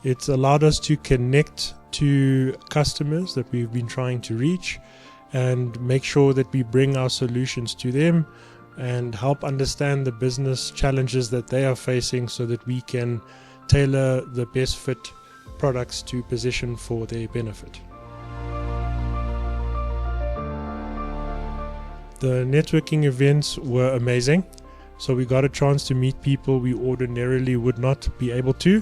It's allowed us to connect to customers that we've been trying to reach and make sure that we bring our solutions to them and help understand the business challenges that they are facing so that we can tailor the best fit products to position for their benefit. The networking events were amazing. So we got a chance to meet people we ordinarily would not be able to.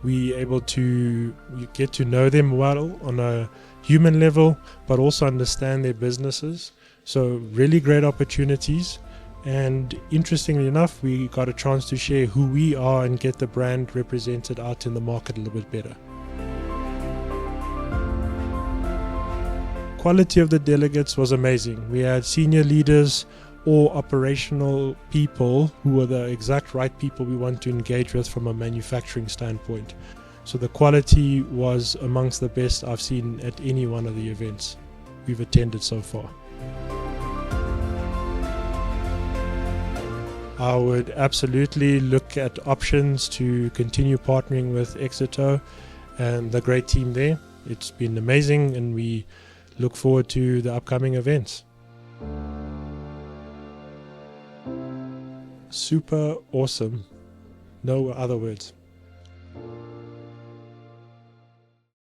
We able to get to know them well on a human level, but also understand their businesses. So really great opportunities. And interestingly enough, we got a chance to share who we are and get the brand represented out in the market a little bit better. Quality of the delegates was amazing. We had senior leaders or operational people who were the exact right people we want to engage with from a manufacturing standpoint. So the quality was amongst the best I've seen at any one of the events we've attended so far. I would absolutely look at options to continue partnering with iOCO and the great team there. It's been amazing, and we look forward to the upcoming events. Super awesome. No other words.